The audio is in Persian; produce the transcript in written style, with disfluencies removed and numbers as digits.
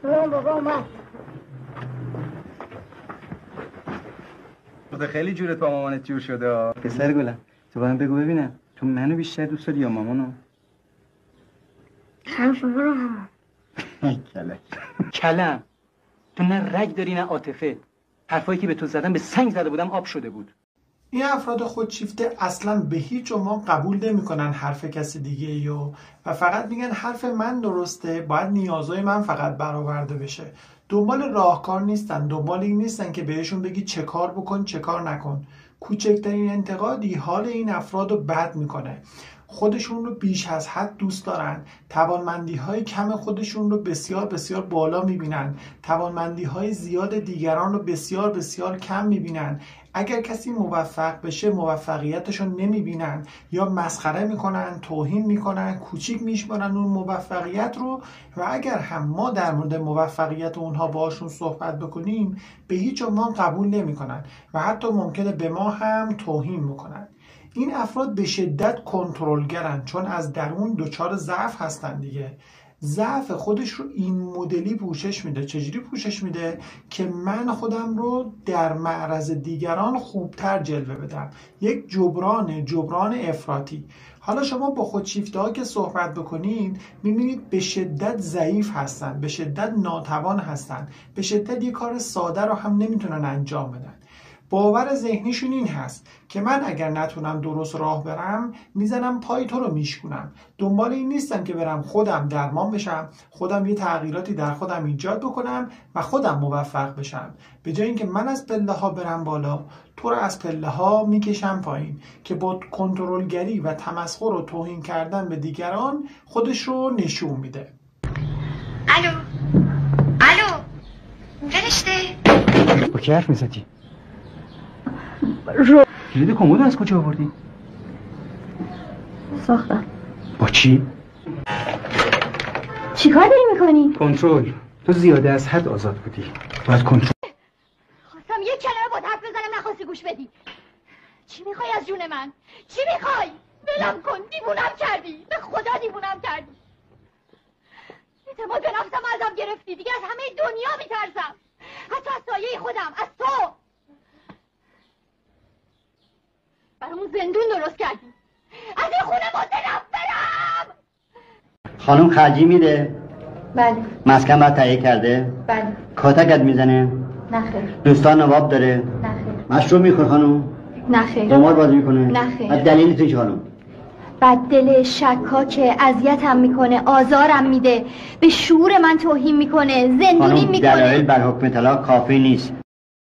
بابا اومد. خیلی جورت با مامانت جور شده. پسر گلم تو باید بگو ببینم تو منو بیشتر دوست داری یا مامانو؟ هم شما رو هم. کلم تو نه رگ داری نه عاطفه. حرفایی که به تو زدم به سنگ زده بودم آب شده بود. این افراد خودشیفته اصلا به هیچ عنوان قبول نمیکنن حرف کسی دیگه و فقط میگن حرف من درسته، باید نیازهای من فقط برآورده بشه. دنبال راهکار نیستن، دنبال این نیستن که بهشون بگی چه کار بکن چه کار نکن. کوچکترین انتقادی حال این افراد رو بد میکنه. خودشون رو بیش از حد دوست دارن، توانمندی های کم خودشون رو بسیار بسیار بالا میبینن، توانمندی های زیاد دیگران رو بسیار بسیار کم میبینن. اگر کسی موفق بشه موفقیتش رو نمیبینن یا مسخره میکنن، توهین میکنن، کوچیک میشمارن اون موفقیت رو. و اگر هم ما در مورد موفقیت اونها باشون صحبت بکنیم به هیچ عنوان قبول نمیکنن و حتی ممکنه به ما هم توهین میکنن. این افراد به شدت کنترلگرن چون از درون دچار ضعف هستن دیگه. ضعف خودش رو این مدلی پوشش میده. چجوری پوشش میده؟ که من خودم رو در معرض دیگران خوبتر جلوه بدم. یک جبران افراطی. حالا شما با خودشیفته ها که صحبت بکنید میبینید به شدت ضعیف هستن، به شدت ناتوان هستن، به شدت یک کار ساده رو هم نمیتونن انجام بدن. باور ذهنیشون این هست که من اگر نتونم درست راه برم میزنم پای تو رو میشکنم. دنبال این نیستم که برم خودم درمان بشم، خودم یه تغییراتی در خودم ایجاد بکنم و خودم موفق بشم. به جای اینکه من از پله ها برم بالا تو رو از پله ها میکشم پایین که با کنترلگری و تمسخر و توهین کردن به دیگران خودش رو نشون میده. الو فرشته با کی حرف میزدی؟ کلید کمد از کجا آوردی؟ ساختم. با چی؟ چیکار داری میکنی؟ کنترل. تو زیاده از حد آزاد بودی. باید کنترل. خواستم یک کلمه با حرف بزنم نخواستی گوش بدی. چی میخوای از جون من؟ چی میخوای؟ ولم کن. دیوونم کردی. به خدا دیوونم کردی. اعتماد به نفسم ازم گرفتی. دیگه از همه دنیا میترسم. حتی از سایه خودم، از تو. برامون زندون درست کردی. از این خونه متنفرم. خانم خرجی میده؟ بله. مسکن باید تهیه کرده؟ بله. کاتکت میزنه؟ نخیر. دوستان نواب داره؟ نخیر. مشروب میخور خانم؟ نخیر. قمار بازی میکنه؟ نخیر. دلیلی توش خانم؟ بددل، شکاکه، اذیتم میکنه، آزارم میده، به شعور من توهین میکنه، زندونی میکنه. دلایل بر حکم طلاق کافی نیست.